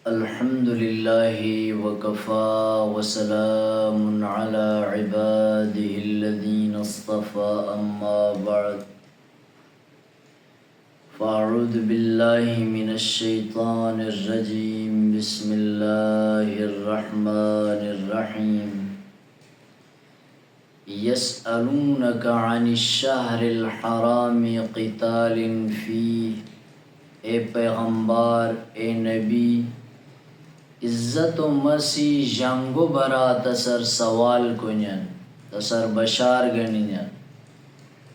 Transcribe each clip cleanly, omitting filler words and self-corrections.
الحمد لله وكفى وسلام على عباده الذين اصطفى أما بعد فأعوذ بالله من الشيطان الرجيم بسم الله الرحمن الرحيم يسألونك عن الشهر الحرام قتال فيه اے پیغمبر اے نبی عزت و مسیح جنگو برا تسر سوال کنین تسر بشار گنین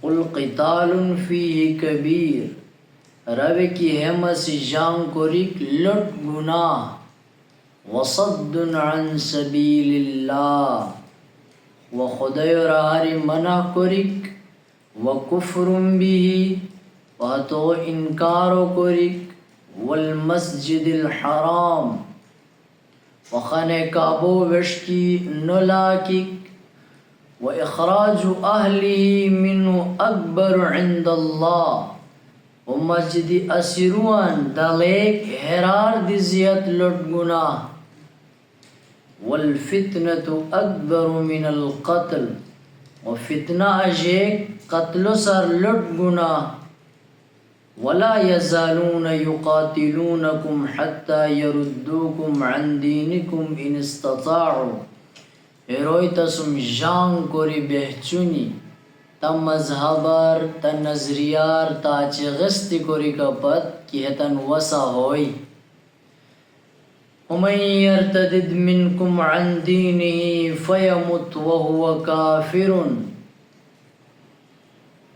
قل قتال فیہ کبیر رب کی ہمسی جنگ کریک لٹ گناہ وصد عن سبیل اللہ و خدای راہی منع کریک و کفر بھی و تو انکارو کریک والمسجد الحرام وخانہ کعبو وشکی نلاکک و اخراج اہلی منو اکبر عند اللہ و مسجد اسیروان دلیک حرار دیزیت لٹ گناہ والفتنة اکبر من القتل و فتنہ اجیک قتل سر لٹ گناہ ولا يزالون يقاتلونكم حتى يردوكم عن دينكم إن استطاعوا اروی تسم جان کوری بہچونی تا مذہبر تا نظریار تا چغستی کوری کپت کی ہتن وسا ہوئی ومن يرتدد منكم عن دينه فيمت وهو كافر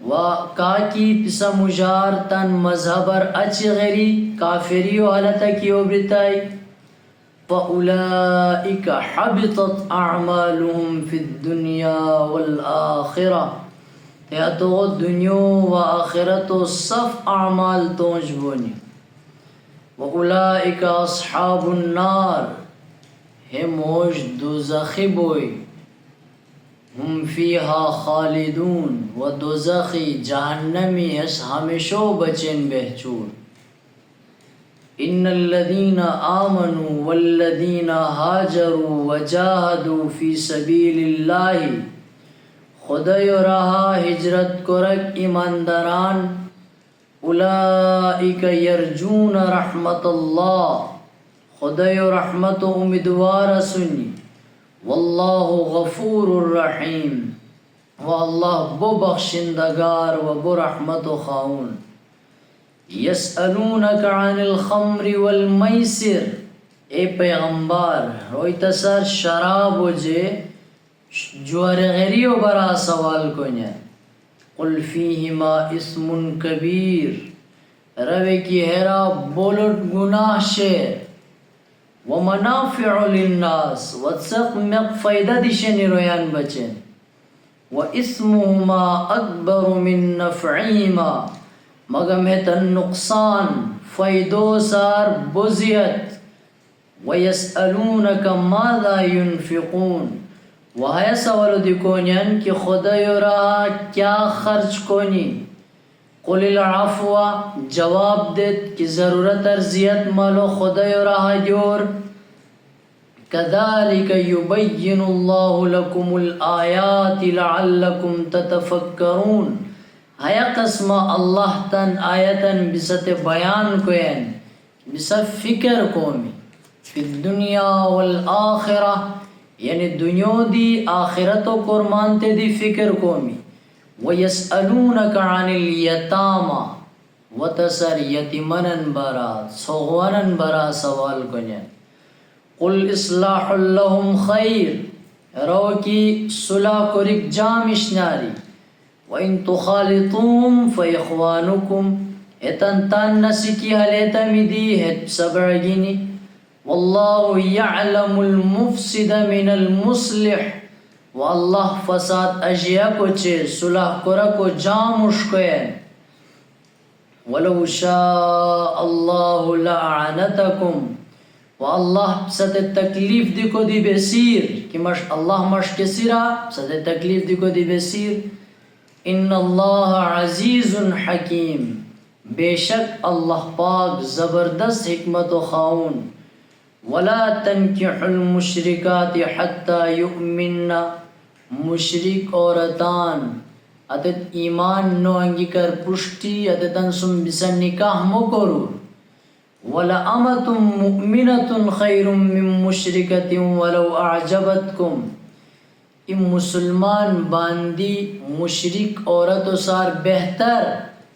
و کاکی پسا مجار تن مذہبر اچ غری کافری و حالتا کیو بتائی فَأُولَئِكَ حَبِطَتْ أَعْمَالُهُمْ فِي الدُّنْيَا وَالْآخِرَةِ یا تو دنیا و آخرت و صف اعمال تونج بونی وَأُولَئِكَ أَصْحَابُ النَّارِ ہم موج دوزخی بوئی ہم فیہا خالدون و دوزخی جہنمی اس ہمیشو بچن بہچور ان الذین آمنوا والذین ہاجروا وجاہدوا فی سبیل اللہ خدای رہا ہجرت کرک ایمانداران اولئک یرجون رحمت اللہ خدای رحمت و امیدوار سنی واللہ غفور الرحیم و اللہ بو بخشندگار و بو رحمت و خاون یسألونک عن الخمر والمیسر اے پیغمبر روی تسر شراب و جے جوار غریو برا سوال کنیا قل فیہما اسم کبیر روی کی ہیرا بولٹ گناہ شیر ومنافع للناس واتسق مق فائدہ دیشنی رویان بچن واسمهما اکبر من نفعیما مگم ہے تن نقصان فائدو سار بزیت ویسألونک ماذا ينفقون وہایا سوالو دی کونین کہ خدا یورا کیا خرچ کونی قل العفو جواب دیت کہ ضرورت ارزیت مالو خدا یورا دیور کذالک یبین اللہ لکم الآیات لعلکم تتفکرون ہیا قسم اللہ تن آیتن بست بیان کوین بست فکر کومی فی الدنیا والآخرہ یعنی دنیا دی آخرت و قرمانتے دی فکر کومی وَيَسْأَلُونَكَ عَنِ الْيَتَامَى وَتَسَرْ يَتِمَنًا برا سوغوانًا برا سوال کنین قُلْ إِصْلَاحُ لَهُمْ خَيْرٌ رو کی صلح کرک جامش ناری وَإِن تُخَالِطُوهُمْ فَإِخْوَانُكُمْ اتن تان نسکی حلیتا میدی ہت سبعگینی وَاللَّهُ يَعْلَمُ الْمُفْسِدَ مِنَ الْمُصْلِحِ واللہ فساد اجیا کو چھے صلح کرا کو جامش کوئن وَلَوْ شَاءَ اللَّهُ لَعَنَتَكُمْ واللہ ست تکلیف دی کو دی بسیر کہ اللہ مش کسیرا ست تکلیف دی کو دی بسیر ان اللہ عزیز حکیم بے شک اللہ پاک زبردست حکمت و خاون ولا تنکحوا المشرکات حتی یؤمنن، مشرک عورتان اتت ایمان نو انگیکر پشتی اتتن سم بسن نکاح مکرور. وَلَأَمَةٌ مُؤْمِنَةٌ خَيْرٌ مِّن مُشْرِكَةٍ وَلَوْ أَعْجَبَتْكُمْ. ام مسلمان باندی مشرک عورت و سار بہتر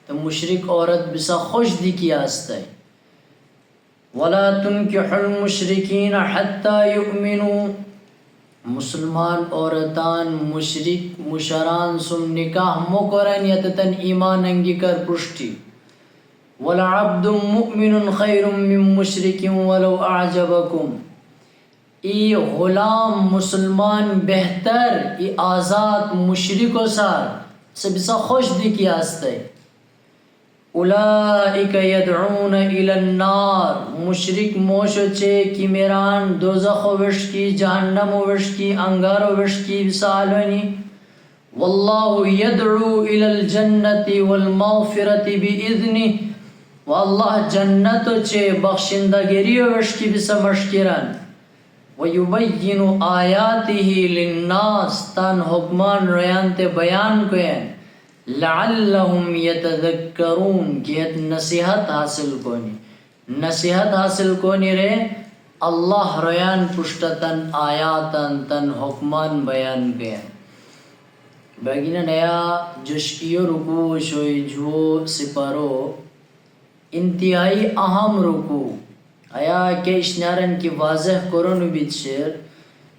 تو مشرک عورت بسا خوش دی کی آستا ہے. وَلَا تُنْكِحُوا الْمُشْرِكِينَ حَتَّى يُؤْمِنُوا، مسلمان عورتان مشرک مشران سم نکاح مکرن یتتن ایمان انگی کر پشتی. وَلَعَبْدٌ مُؤْمِنٌ خَيْرٌ مِّن مُشْرِكٍ وَلَوْ أَعْجَبَكُمْ. ای غلام مسلمان بہتر ای آزاد مشرک و سار سبسا خوش دی کی آستے. اولئک یدعون الی النار، مشرک موشو چے کی میران دوزخ و وشکی جہنم و وشکی انگار و وشکی بسالونی. واللہ یدعو الی الجنت والمغفرت بإذنہ، واللہ جنت چے بخشندہ گری و وشکی بسمشکران. وَيُبَيِّنُ آیَاتِهِ لِلنَّاسِ، تان حکمان ریانتے بیان کوئیں. لَعَلَّهُمْ يَتَذَكَّرُونَ، کہ نصیحت حاصل کونی، نصیحت حاصل کونی رے اللہ ریان پشتتن آیاتن تن حکمان بیان کوئیں. بگینا نیا جشکیو رکو شوئی جو سپارو انتہائی اہم رکو آیا کہ اشنارن کی واضح کرونو بیت شیر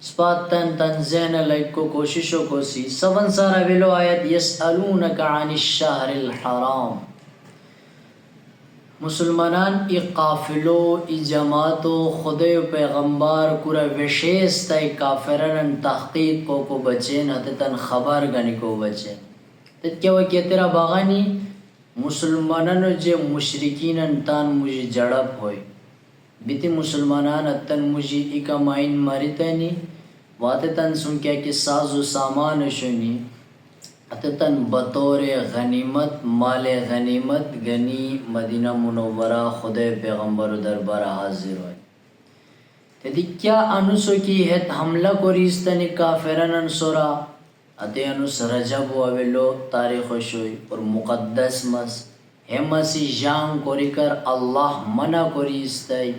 سپات تن ذہن لائک کو کوششوں کو سی. سون سارا ویلو آیت یسألونک عن الشہر الحرام. مسلمانان ای قافلو ای جماعتو خدای و پیغمبر کورا وشیستا ای کافران تحقیق کو بچین حتیتاً خبر گنی کو بچین. تت کیا وکی تیرا باغانی مسلمانانو جے مشرکین تان مجھے جڑپ ہوئی بیتی مسلمانان اتن مجھے ایکا مائن مارتانی واتتاً سن کیا کہ ساز و سامان شنی اتتاً بطور غنیمت مال غنیمت گنی مدینہ منورہ خدای پیغمبر دربار حاضر ہوئی. تدی کیا انسو کی ہت حملہ کو ریستانی کافران انسورا اتے انس رجب و اویلو تاریخ شوئی اور مقدس مس ہمسی جان کوری کر اللہ منع کوری استائی،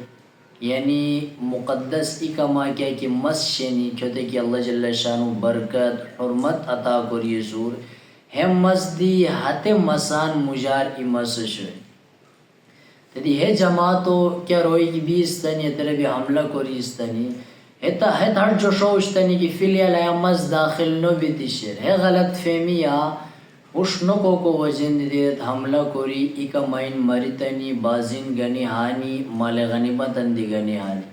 یعنی مقدس ای کما کیا کہ مس شنی کہتے کہ اللہ جل شانو برکت حرمت عطا کوری زور ہم مس دی حت مسان مجار ای مس شوئی. تدی ہے جماعتو کیا روئی کی بھی استانی ترے بھی حملہ کوری استانی ہے ہر جو شوشتانی کی فیلیا لیا مس داخل نو بیتی شیر ہے غلط فہمیا اشنکو کو وجند دیت حملہ کوری ایکا مائن مریتنی بازین گنی ہانی مال غنیمت اندی گنی ہانی.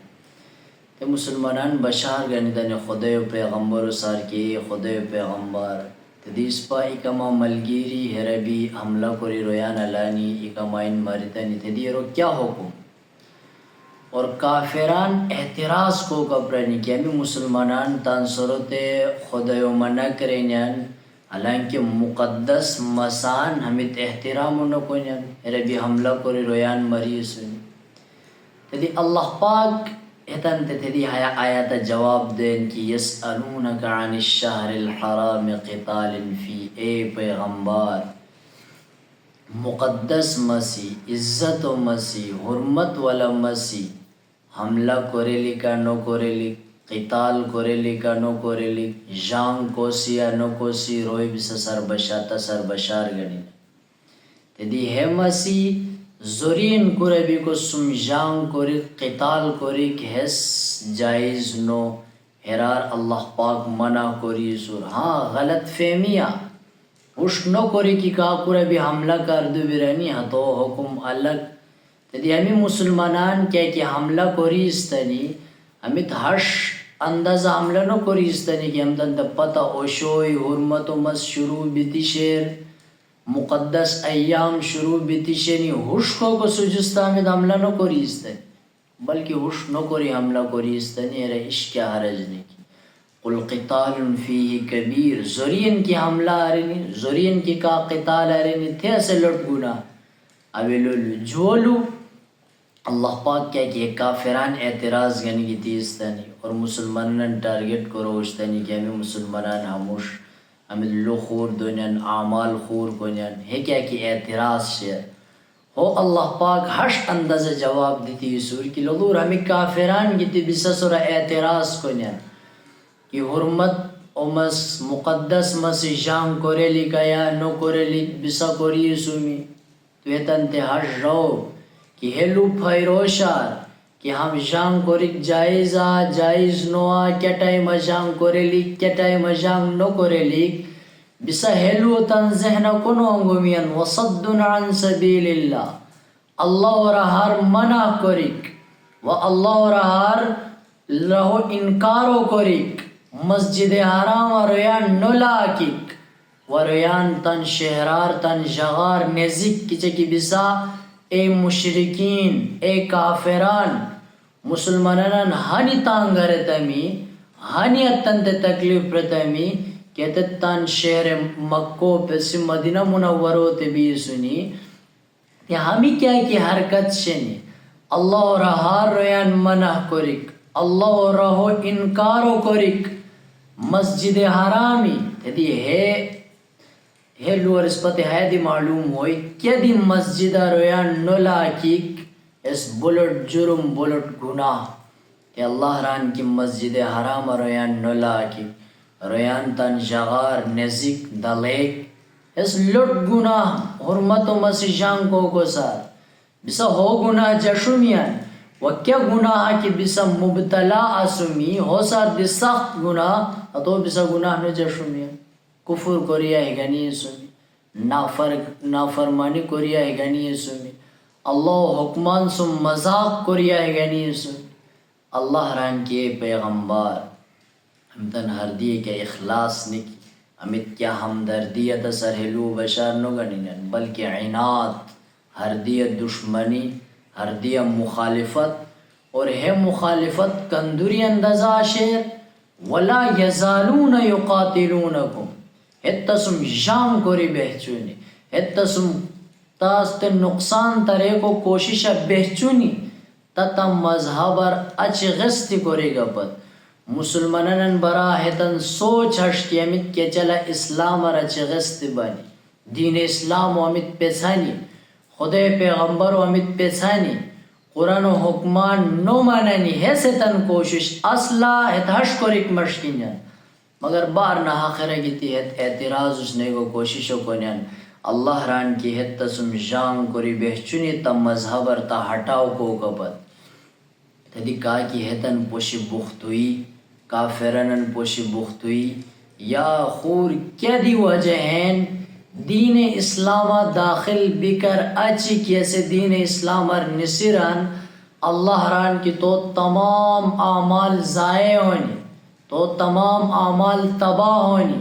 تے مسلمانان بشار گنی دنی خدای و پیغمبر سار کی خدای و پیغمبر تدیس پا ایکا ما ملگیری ہربی حملہ کوری رویان علانی ایکا مائن مریتنی تدی رو کیا حکم اور کافران احتراز کو کپرانی کہ ہمیں مسلمانان تانسرت خدای و منع کرینیان حالانکہ مقدس مسان ہمیں احترام نکنیان ربی حملہ کوری رویان مریض سنی. تدی اللہ پاک اتن تدی آیات جواب دین کی یسألونک عن الشہر الحرام قتال فی، اے پیغمبر مقدس مسی عزت و مسی حرمت والا مسی حملہ کرے لکا نو کرے لک قتال کرے لکا نو کرے لک جان کوسیا نو کوسی روی بس سر بشاتا سر بشار گنی تدی ہے مسی زورین کرے بھی کو سم جان کرے قتال کرے کہ حس جائز نو حرار اللہ پاک منع کری زور. ہاں غلط فہمیا اش نو کری کی کا کرے بھی حملہ کر دو برانی ہاں تو حکم الگ. تدی ہمیں مسلمانان کیا کہ حملہ کری استنی ہمیں ہرش اندازہ حملہ نو کری استنی کہ ہم تن پتہ اوشوئی حرمت و مس شروع بیتی شیر مقدس ایام شروع بیتی شیرنی ہوش کو سجستا میں حملہ نو کری استنی بلکہ ہوش نو کری حملہ کری استنی ارے عشق حرج نہیں کی. قل قتال فیہ کبیر، زورین کی حملہ آرینی زورین کی کا قتال آرینی تھے اسے لٹ گنا اویلو جولو اللہ پاک کیا کہ کافران اعتراض گنی کی تیستانی اور مسلمانان ٹارگٹ کرو اشتانی کہ ہمیں مسلمانان ہموش ہمیں لو خور دونین اعمال خور کنین ہے کیا کہ اعتراض شیر ہو اللہ پاک ہش انداز جواب دیتی سور کی لور ہمیں کافران گیتی بسا سورا اعتراض کنین کہ حرمت اومس مقدس مسی جان کوریلی کیا نو کوریلی بسا کوری سومی تویتن تے ہش رو کہ ہیلو پھیروشار کہ ہم جان کوریک جائزہ جائز نوا کیا ٹائم جان کوریلی کیا ٹائم جان نو کوریلی بسا ہیلو تن ذہن کنو انگومین وصدن عن سبیل اللہ اللہ ورہار منع کوریک و اللہ ورہار رہو انکارو کوریک مسجد حرام ریان نولاکیک و ریان تن شہرار تن جغار نزک کچے کی بسا اے مشرکین اے کافران مسلمانان ہنی تانگر تمی ہنی اتنت تکلیف پرتمی کہتے تن شہر مکو پس مدینہ منورو تبی سنی کہ ہمیں کیا کی حرکت شنی اللہ رہار ریان منع کرک اللہ رہو انکارو کرک مسجد حرامی تدی ہے لور اس پتہ ہے دی معلوم ہوئی کیا دی مسجد رویان نولا کیک اس بلٹ جرم بلٹ گناہ کہ اللہ ران کی مسجد حرام رویان نولا کیک رویان تن جغار نزک دلیک اس لٹ گناہ حرمت و مسیحان کو سار بسا ہو گناہ جشمیان و کیا گناہ کی بسا مبتلا اسمی ہو سار دی سخت گناہ اتو بسا گناہ نو جشمیان کفر کوریا ہے گنی سمی نافرمانی کوریا ہے گنی سمی اللہ حکمان سم مذاق کوریا ہے گنی سمی اللہ ران کے پیغمبر ہم تن ہر دیئے کے اخلاص نکی ہمت کیا ہمدردیت سرحلو بشار نو گنینن بلکہ عناد ہر دیئے دشمنی ہر دیئے مخالفت اور ہے مخالفت کندوری اندازہ شیر ولا یزالون یقاتلونکم اتسم جام کوری بہچونی اتسم تاست نقصان ترے کو کوشش بہچونی تتا مذہبر اچ غستی کوری گا پت مسلمانان برا ہتن سوچ ہشتی امیت کے چلا اسلام اور اچ غستی بانی دین اسلام و امیت پیسانی خدای پیغمبر و امیت پیسانی قرآن و حکمان نو مانانی ہے ستن کوشش اصلا ہتھش کوریک مشکین جان مگر بار نہ آخرہ گیتی ہے اعتراض اس نے کو کوششوں کو نیان اللہ ران کی ہے تسم جان کوری بہچونی تا مذہبر تا ہٹاو کو کبت تدی کہا کی ہے تن پوشی بختوئی کافرنن پوشی بختوئی یا خور کیا دی وجہ ہیں دین اسلام داخل بکر اچھی کیسے دین اسلام نصیران اللہ ران کی تو تمام اعمال ضائع ہونی تو تمام اعمال تباہ ہونی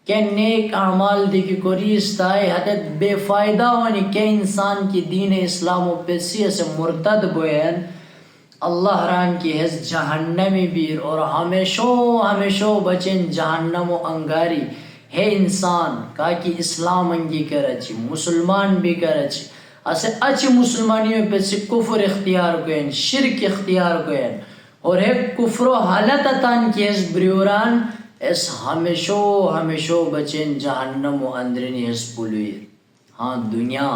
کہ نیک اعمال دیکھی کوری استائے حدت بے فائدہ ہونی کہ انسان کی دین اسلام و پیسی سے مرتد بوین اللہ ران کی حس جہنمی بیر اور ہمیشو بچن جہنم و انگاری ہے انسان کہا کہ اسلام انگی کر اچھی مسلمان بھی کر اچھی اسے اچھی مسلمانیوں پہ سے کفر اختیار کوئن شرک اختیار کوئن اور ایک کفر و حالت تان کی اس بریوران اس ہمیشو بچین جہنم و اندرینی اس پلویر ہاں دنیا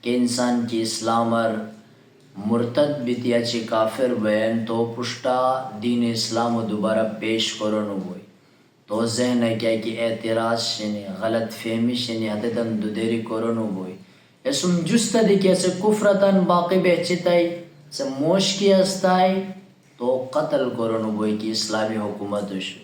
کے انسان کی اسلام اور مرتد بیتی اچھی کافر بین تو پشتا دین اسلام و دوبارہ پیش کرنو ہوئی تو ذہن ہے کیا کہ اعتراض شنی غلط فہمی شنی حدتاً دو دیری کرنو ہوئی اسم جستا دی کیسے کفرتاً باقی بہچتائی سے موش کی استائی تو قتل کرنو ہوئی کہ اسلامی حکومت شو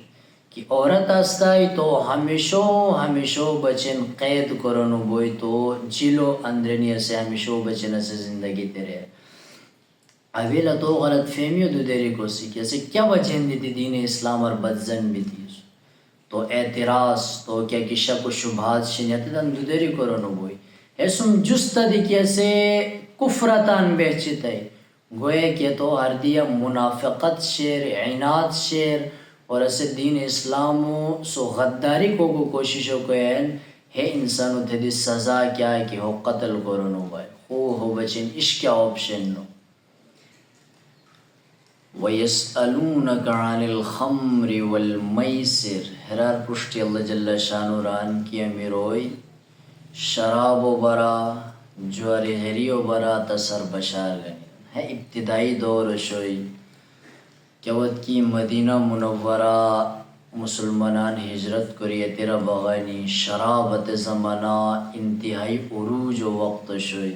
کہ عورت استائی تو ہمیشو بچن قید کرنو ہوئی تو جیلو اندرینی سے ہمیشو بچن سے زندگی تیرے اویلا تو غلط فہمی دو دیری کو سی کیسے کیا وجہ دیتی دین اسلام اور بدزن بھی تھی تو اعتراض تو کیا کہ شک و شبہات شنیتاً دو دیری کرنو ہوئی ایسم جستا دی کیسے کفرتاً بہچتائی گوئے کہ تو ہر دیا منافقت شیر عناد شیر اور اسے دین اسلامو سو غداری کو کوششوں کو ہے انسانو تھی سزا کیا ہے کہ ہو قتل کرنو بھائی ہو بچن اس کیا آپشن نو وَيَسْأَلُونَكَ عَنِ الْخَمْرِ وَالْمَيْسِرِ ہرار پشتی اللہ جل شانو ران کی امیروئی شراب و برا جواری غری و برا تسر بشار گنی ہے ابتدائی دور شوئی کیوت کی مدینہ منورہ مسلمانان ہجرت کریے تیرا بغانی شرابت زمانہ انتہائی عروج و وقت شوئی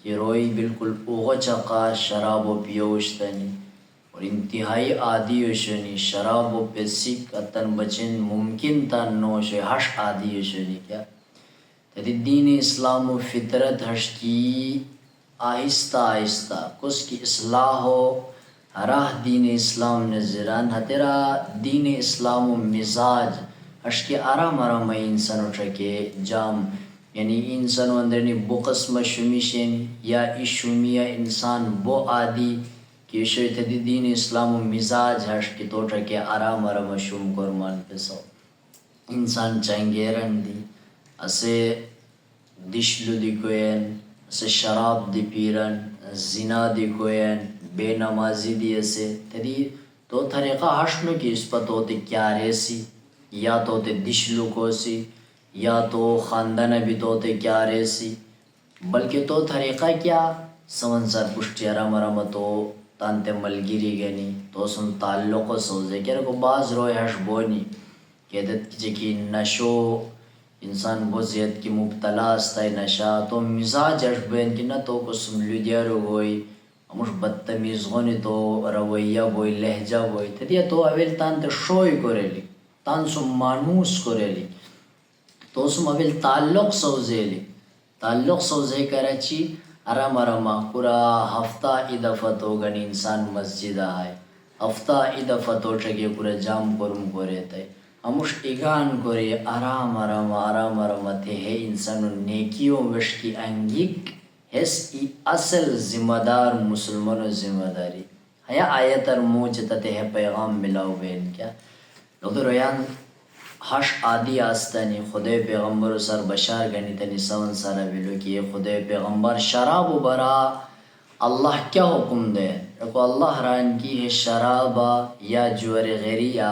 کہ روئی بالکل اوغا چقا شراب و پیوشتنی اور انتہائی عادی شنی شراب و پیسک اتن بچن ممکن تا نوش ہش عادی شنی کیا تدی دین اسلام و فطرت ہش کی آہستہ آہستہ کس کی اصلاح ہو راہ دین اسلام نظران ہترا دین اسلام و مزاج ہش کے آرام آرام انسان اٹھکے جام یعنی انسان اندرنی بو قسم شمیشن یا اشمیہ انسان بو عادی کہ شوی تدی دین اسلام و مزاج ہش کی تو اٹھکے آرام آرام شم کرمان پسو انسان چنگیرن دی اسے دشلو دی کوین اسے شراب دی پیرن زنا دی کوین بے نمازی دی اسے تدی تو طریقہ ہشنو کی اس پر تو تے کیا ریسی یا تو تے دشلو کو سی یا تو خاندان بھی تو تے کیا ریسی بلکہ تو طریقہ کیا سمنسر پشتی آرام آرام تو تانتے ملگیری گنی تو سن تعلق و سوزے کیا رکو باز روی ہش بونی کہتے چکی نشو انسان بہت زیاد کی مبتلا استائی نشا تو مزاج ہش بین کی نہ تو کسم لیدیارو گوئی مش بدتمیز غنی تو رویہ بوئی لہجہ بوئی تدیا تو اویل تان تے شوئی کوریلی تان سو مانوس کوریلی تو سم اویل تعلق سوزیلی تعلق سوزے کراچی آرام آرام پورا ہفتہ ادفع تو گنی انسان مسجد آئے ہفتہ ادفع تو چگے پورا جام کرم کورے تے ہموش ایگان کورے آرام آرام آرام آرام تے ہے انسان نیکیوں وش کی انگیک ہس ای اصل ذمہ دار مسلمان ذمہ داری ہیا آیتر موجتا تے ہے پیغام ملاو بین کیا لوگ رویان ہش عادی آستانی خدای پیغمبر سر بشار گنی تنی سون سارا بلو کی خدای پیغمبر شراب و برا اللہ کیا حکم دے رکو اللہ ران کی ہے شرابا یا جوار غیریا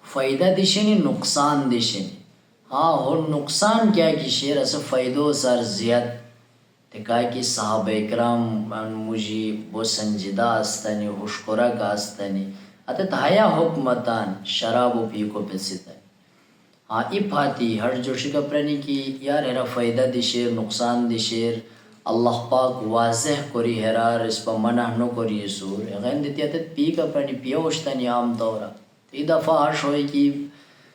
فائدہ دیشنی نقصان دیشنی ہاں اور نقصان کیا کی شیر اسے فائدو سر زیاد تکای کی صحابہ اکرام مجھے وہ سنجیدہ آستانی خوشکرک آستانی اتت ہیا حکمتان شراب و پی کو پیسیتا ہے ہاں ای پھاتی ہر جوشی کا پرانی کی یار ہرا فائدہ دی شیر نقصان دی شیر اللہ پاک واضح کری ہرار اس پا منع نو کری سور غین دیتی اتت پی کا پرانی پیوشتانی عام طورا ای دفعہ ہش ہوئی کی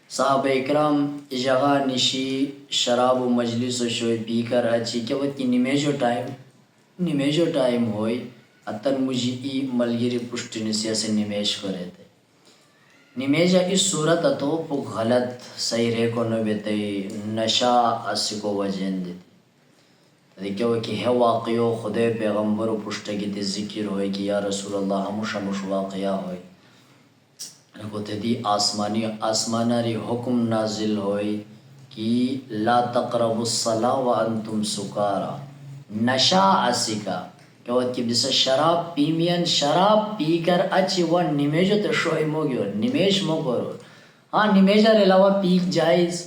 صحابہ اکرام جگہ نشی شراب و مجلس و شوئی پی کر اچھی کیا وقت کی نمیجو ٹائم ہوئی اتن مجھے ای ملگیری پشتی نسی سے نمیش کرے تھے نمیجہ اس صورت اتو پو غلط صحیح رے کو نبیتے نشا اسی کو وجین دیتی دیکھو وہ کہ ہے واقعو خدای پیغمبر و پشتگی تی ذکر ہوئی کہ یا رسول اللہ ہموش واقعہ ہوئی کو تدی آسماناری حکم نازل ہوئی کہ لا تقربوا الصلاة وانتم سکارا نشا اسی کا کہ وہ کہ بس شراب پیمین شراب پی کر اچھی وہ نمیجو تو شوئی موگیو نمیش مو کرو ہاں نمیجہ علاوہ پیک جائز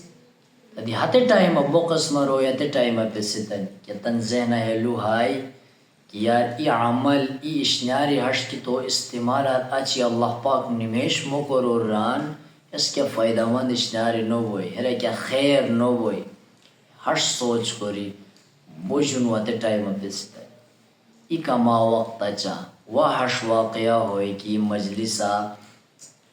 تدی ہتے ٹائم ابو قسم رو یتے ٹائم پیسی تن کہ تن ذہن ہے لو ہائی کہ یار ای عمل ای اشناری ہشت کی تو استعمالات اچھی اللہ پاک نمیش مو کرو ران اس کے فائدہ مند اشناری نو بوئی ہرے کیا خیر نو بوئی ہش سوچ کری بوجھنو آتے ٹائم پیستا ای کما وقت چا وہ ہش واقعہ ہوئی کہ مجلسہ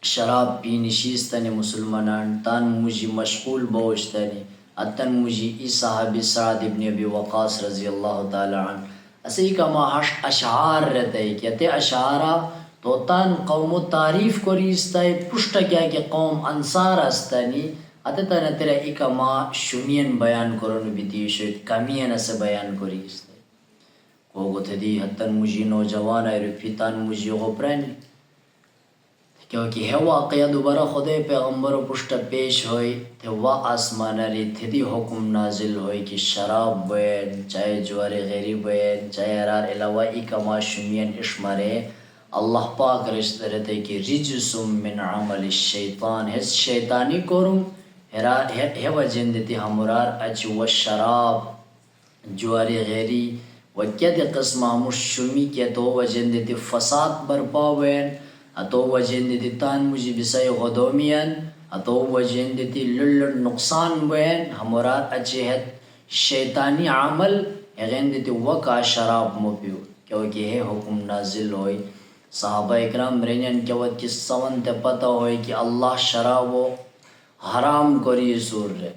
شراب پی نشیستنی مسلمانان تان مجھے مشغول بوشتنی اتن مجھے ای صحابی سعد ابن ابی وقاص رضی اللہ تعالی عنہ اسے ای کما ہش اشعار رہتا ہے کہ تے اشعارا تو تان قوم تعریف کری استائی پشت کیا کہ قوم انصار استانی اتے تانا تیرا ای کما شمین بیان کرن بیتی شوید کمین اسے بیان کری استائی کو گو تدی حتن مجھے نوجوان ہے رفی تان مجھے غپرانی کیونکہ ہے واقعہ دوبارہ خدا پیغمبر و پشت پیش ہوئی تو وہ آسماناری تھدی حکم نازل ہوئی کہ شراب بین چاہے جوار غیری بین چاہے ارار علاوہ ای کما شمین اشمارے اللہ پاک رشتہ رہتے کہ رجسم من عمل الشیطان ہس شیطانی کرم ہے وجن دیتی ہمرار اچ و شراب جواری غیری و کید قسم مشمی کے تو وجن دیتی فساد برپا وین اتو وجن دیتی تان مجھے بسائی غدومین اتو وجن دیتی لل نقصان وین ہمرار اچ ہے شیطانی عمل اغین دیتی وکا شراب مپیو کیونکہ ہے حکم نازل ہوئی صحابہ اکرام رینین کیوت کی سون تے پتہ ہوئی کہ اللہ شراب و حرام کری سور رے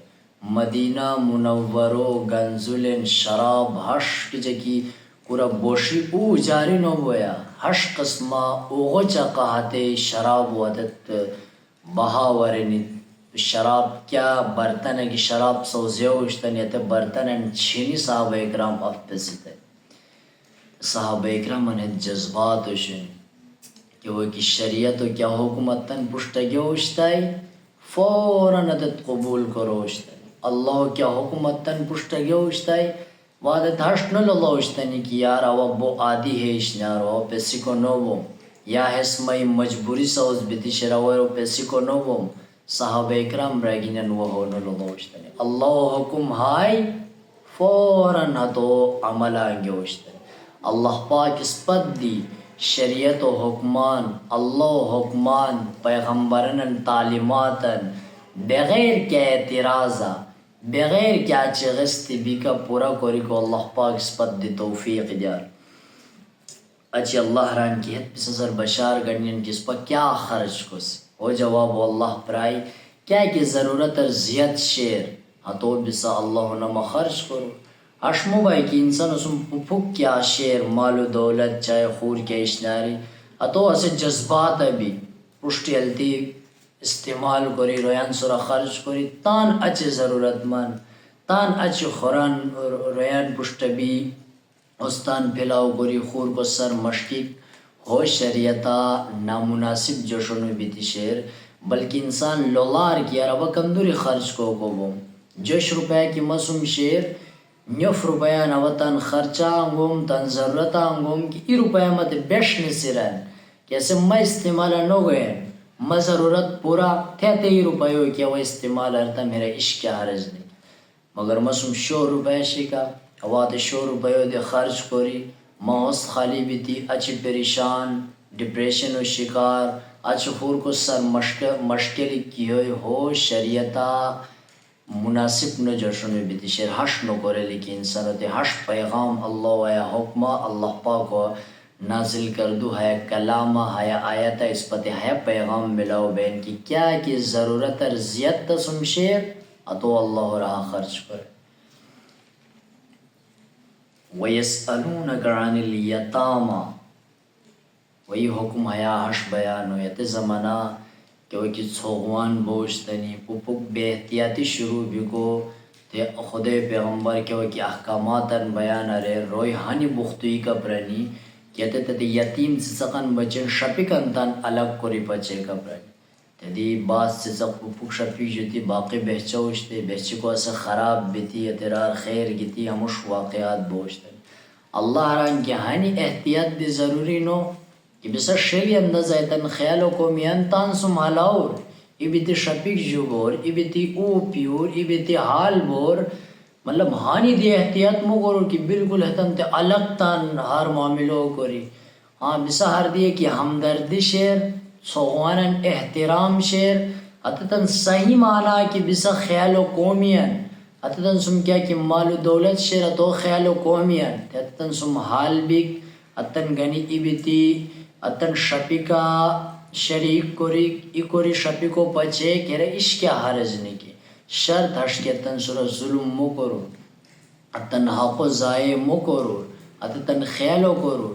مدینہ منورو گنزلن شراب ہش کی جکی پورا بوشی او جاری نو بویا ہش قسمہ اوغو چاقاہتے شراب ودت بہاورنی شراب کیا برتن ہے کہ شراب سوزیو اشتن یا تے برتن چھینی صحابہ اکرام افپسیتے صحابہ اکرام انہیں جذبات اشن کہ وہ کی شریعت و کیا حکومتاً پشتگیو اشتائی فوراً عدد قبول کرو اشتائی اللہ کیا حکومتاً پشتگیو اشتائی وعدت ہشت نل اللہ اشتانی کی یار او بو آدی ہے اشنارو پیسی کو نوو یا حسمائی مجبوری سوز بیتی شراویرو پیسی کو نوو صحابہ اکرام رگینن وہ نل اللہ اشتانی اللہ حکم ہائی فوراً ہتو عمل آنگیو اشتائی اللہ پاک اس پد دی شریعت و حکمان اللہ و حکمان پیغمبرن تعلیماتن بغیر کیا اعتراضا بغیر کیا چغستی بھی کا پورا کوری کو اللہ پاک اس پد دی توفیق دیار اچھی اللہ ران کی حد پسر بشار گنین کس پا کیا خرچ کس ہو جواب اللہ پرائی کیا کی ضرورت زیاد شیر ہتو بسا اللہ نما خرچ کرو اشمو بھائی کی انسان اسم پھک کیا شیر مال و دولت چاہے خور کیا اشناری اتو اسے جذبات بھی پشتی علتی استعمال کری رویان سورا خرچ کری تان اچھے ضرورت من تان اچھے خوران رویان پشت بھی استان پھیلاو کری خور کو سر مشکک ہو شریعتا نامناسب جوشنو بیتی شیر بلکہ انسان لولار کیا ربا کندوری خرچ کو بوم جوش روپے کی مسوم شیر نیف روپیہ نوتن خرچہ آنگوم تن ضرورت آنگوم کی ای روپیہ مت بیش نسیرن کیسے میں استعمال نو گئے میں ضرورت پورا تھے ای روپیہ کیا وہ استعمال ارتا میرا عشق حرج نہیں مگر مسوم شو روپیہ شکا وات شو روپیہ دے خرچ کوری موس خالی بھی تھی اچھی پریشان ڈپریشن و شکار اچھی خور کو سر مشکل کی ہوئی ہو شریعتا مناسب نہ جوشن میں بیتی شیر حش نہ کرے لیکن انسان ہوتے حش پیغام اللہ ویا حکمہ اللہ پاک و نازل کردو ہے کلامہ ہے آیت اس پتے ہے پیغام ملاو بین کی کیا کی ضرورت ارزیت تسم شیر اتو اللہ رہا خرچ کرے وَيَسْأَلُونَكَ عَنِ الْيَتَامَى وہی حکم ہے حش بیان ہوئے تے زمانہ کہ وہ کی چھوغوان بوشتنی پوپک بے احتیاطی شروع بھی کو تے خود پیغمبر کہ وہ کی احکاماتاً بیان رہے روی ہانی بختوی کا پرانی کہتے تے یتیم سے سقن بچن شپکن تن الگ کوری پچے کا پرانی تے دی بعض سے سق پوپک شپک جو تی باقی بہچوشتے بہچی کو اسے خراب بیتی اترار خیر گیتی ہموش واقعات بوشتنی اللہ ران کی ہانی احتیاط دی ضروری نو کہ بسا شیلی انداز ایتن خیالو کو میان تان سم حلاور ای بیتی شپک جو بور ای بیتی او پیور ای بیتی حال بور مطلب ہانی دی احتیاط مو کرو کہ بالکل ایتن تے الگ تان ہر معاملو کری ہاں بسا ہر دیئے کہ ہمدردی شیر سوغوانن احترام شیر اتتن صحیح معنی کہ بسا خیالو کومیان اتتن سم کیا کہ مال و دولت شیر اتو خیالو کومیان اتتن سم حال بیک اتن گنی ای بیتی اتن شپیکا شریک کوری ای کوری شپیکو پچے کہرے عشق حرج نہیں کی شرط ہش کے اتن سورا ظلم مو کرو اتن حق و ضائع مو کرو اتن خیالو کرو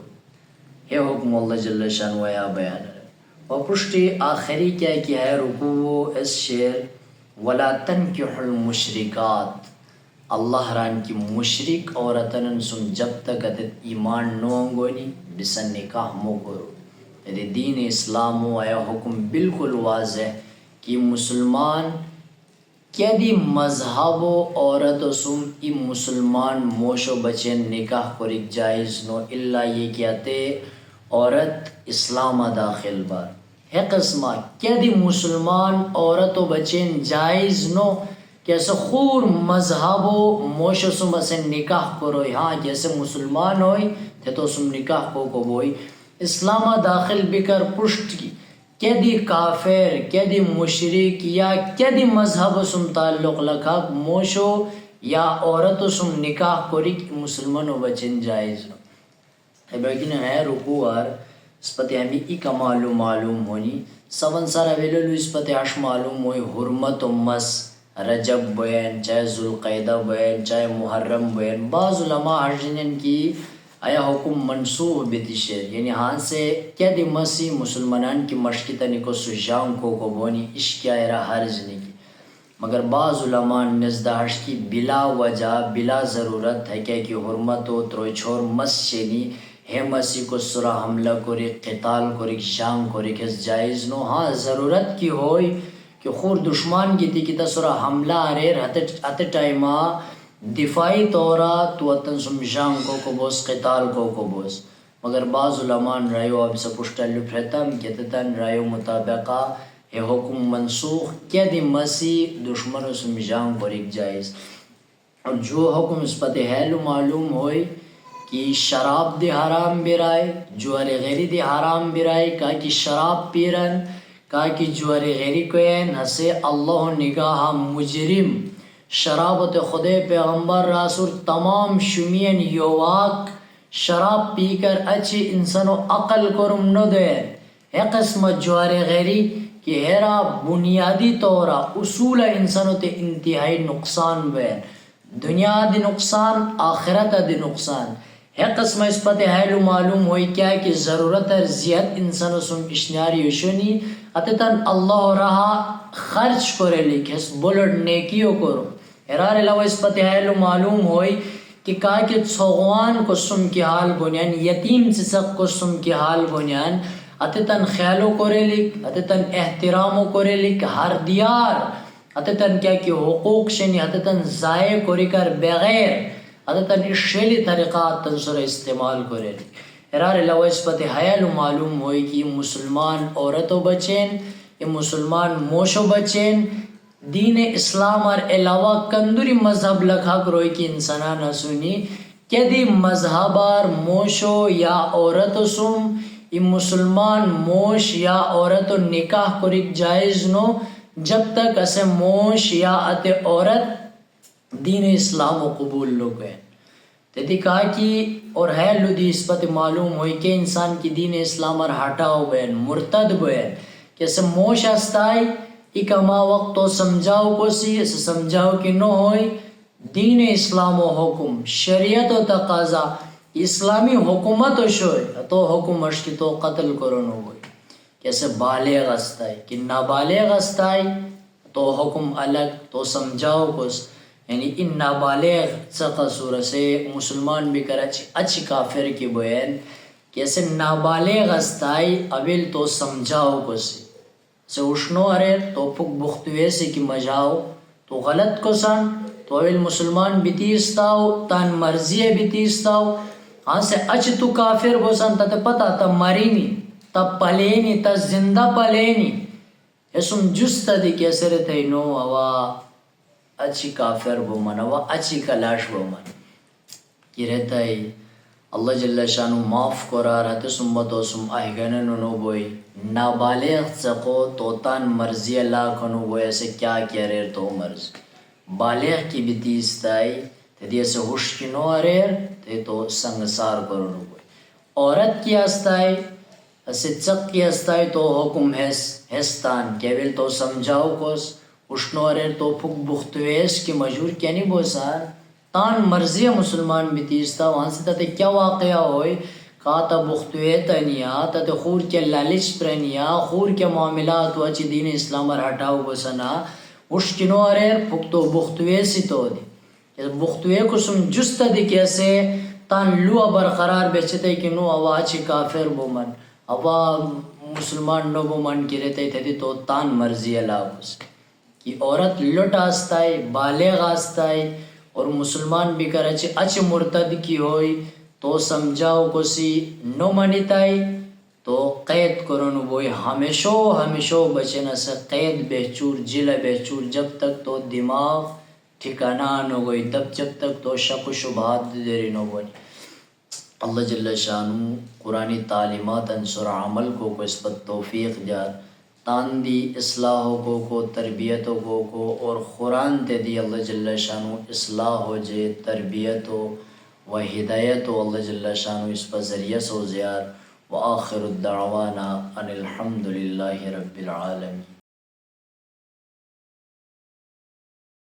یہ حکم اللہ جل شان ویا بیان ہے اور پشتی آخری کیا ہے رکوع اس شیر ولا تنکح المشرکات اللہ ران کی مشرک عورتن سن جب تک اتت ایمان نوانگونی بسن نکاح مو کرو یعنی دین اسلام و آیا حکم بالکل واضح کہ مسلمان کیا دی مذہب و عورت و سم ای مسلمان موش و بچین نکاح کرک جائز نو اللہ یہ کہتے عورت اسلام داخل بار ہے قسمہ کیا دی مسلمان عورت و بچین جائز نو کیسے خور مذہب و موش سم سے نکاح کروئی ہاں جیسے مسلمان ہوئی تے تو سم نکاح کو بوئی اسلام داخل بکر پشت کی کیا دی کافر کیا دی مشرک یا کیا دی مذہب سم تعلق لکھا موشو یا عورت سم نکاح کری مسلمان و بچین جائز نو لیکن ہے رکوار اس پتے ہمیں ایک معلوم ہونی سون سارا ویلو اس پتے اش معلوم ہوئی حرمت و مس رجب بین چاہے ذوالقعدہ بین چاہے محرم بین بعض علماء حجنن کی آیا حکم منسوخ بیتیشیر یعنی ہاں سے کیا دی مسی مسلمانان کی مشکتنی کو سجاؤں کو بونی عشق آئرہ حرج نہیں کی مگر بعض علماء نزدہش کی بلا وجہ بلا ضرورت ہے کہ حرمت و تروئی چھوڑ مس شینی ہے مسی کو سرا حملہ کوری قتال کوری شام کوری کس جائز نو ہاں ضرورت کی ہوئی کہ خور دشمن کی تھی کہ تا سرا حملہ آریر ہتے ٹائمہ دفاعی طورا تو اتن سم شام کو بوس قتال کو بوس مگر بعض علماء رائیو اب سے پشتلو پھرتم کہتتن رائیو مطابقہ ہے حکم منسوخ کیا دی مسی دشمن سم شام کوری جائز اور جو حکم اس پتے حیلو معلوم ہوئی کہ شراب دی حرام برائے جوار غیری دی حرام برائے کہا کہ شراب پیرن کہا کہ جوار غیری کوئین ہسے اللہ نگاہ مجرم شرابت خود پیغمبر راسور تمام شمین یواک شراب پی کر اچھی انسانو عقل کرم نو دے ہے قسم جوار غیری کہ ہیرا بنیادی طورا اصول انسانو تے انتہائی نقصان بین دنیا دی نقصان آخرت دی نقصان ہے قسم اس پتے حیلو معلوم ہوئی کیا کہ ضرورت زیاد انسان سن اشنیاری یشونی اتتن اللہ رہا خرچ کرے لکھ اس بلڈ نیکیو کرو ارار علاوہ اس پتے حیلو معلوم ہوئی کہ کہا کہ چھوغوان قسم کی حال بنیان یتیم سسق قسم کی حال بنیان اتتن خیالو کرے لکھ اتتن احترامو کرے لکھ ہر دیار اتتن کیا کہ حقوق شنی اتتن ضائع کری کر بغیر عادتاً اس شیلی طریقات تنصر استعمال کرے ارار علاوہ اس پتے حیالو معلوم ہوئی کہ مسلمان عورتوں بچین یہ مسلمان موشو بچین دین اسلام اور علاوہ کندوری مذہب لکھا کروئی کی انسانہ نسونی کہ دی مذہب اور موشو یا عورت سم یہ مسلمان موش یا عورت نکاح کرک جائز نو جب تک اسے موش یا ات عورت دین اسلام و قبول لوگ ہیں تیتی کہا کہ اور ہے لدی اس پت معلوم ہوئی کہ انسان کی دین اسلام اور ہٹاؤ بین مرتد بین کیسے موش استائی ایک اما وقت تو سمجھاؤ کو سی اسے سمجھاؤ کہ نو ہوئی دین اسلام و حکم شریعت و تقاضا اسلامی حکومت و شوئی تو حکم اشکی تو قتل کرنو ہوئی کیسے بالغ استائی کہ نابالغ استائی تو حکم الگ تو سمجھاؤ کو یعنی ان نابالغ سقا سورہ سے مسلمان بھی کر اچھی کافر کی بین کیسے نابالغ استائی ابل تو سمجھاؤ کو سے اشنو ارے تو پک بختوے سے کی مجاؤ تو غلط کو سن تو ابل مسلمان بیتیستاؤ تان مرضی بیتیستاؤ ہاں سے اچھ تو کافر بو سن تا پتا تا مرینی تا پلینی تا زندہ پلینی اسم جستا دی کیسے رہتے نو ہوا اچھی کافر بو من و اچھی کلاش بو من کی رہتا ہے اللہ جل شانو معاف کرا رہتے سمت و سم آہگنن نو بوئی نابالغ سقو توتان مرضی اللہ کنو بوئی ایسے کیا کیا رہر تو مرض بالغ کی بھی تیستائی تی ایسے ہوش کی نو رہر تی تو سنگسار کرو نو بوئی عورت کی استائی ایسے چک کی استائی تو حکم ہستان کیول تو سمجھاؤ کوس اشنورے تو پھک بختویس کی مجور کیا نہیں بوسار تان مرضی مسلمان بیتیستا وہاں سے تا کیا واقعہ ہوئی کہا تا بختوی تنیا تا خور کے لالچ پرنیا خور کے معاملات واچی دین اسلام اور ہٹاؤ بسنا اشکنورے پھک تو بختویسی تو دی بختوی کو سم جستا دی کیسے تان لوا برقرار بیچتے کہ نو اوا چی کافر بومن اوا مسلمان نو بومن کی رہتے تھے تو تان مرضی اللہ بس کہ عورت لٹ آستائی بالغ آستائی اور مسلمان بھی کر اچھ مرتد کی ہوئی تو سمجھاؤ کو سی نو منیتائی تو قید کرن بوئی ہمیشو بچنا سے قید بہچور جل بہچور جب تک تو دماغ ٹھکانہ نو گئی تب جب تک تو شک و شبہات دیری نو گئی. اللہ جل شانو قرآنی تعلیمات انصر عمل کو اس پر توفیق جار تان دی اصلاح کو تربیت کو اور قرآن تے دی اللہ جل شانو اصلاح ہو جے تربیت و ہدایت و اللہ جل شانو اس پر ذریعہ سو زیار. وآخر الدعوانا ان الحمد للہ رب العالمین.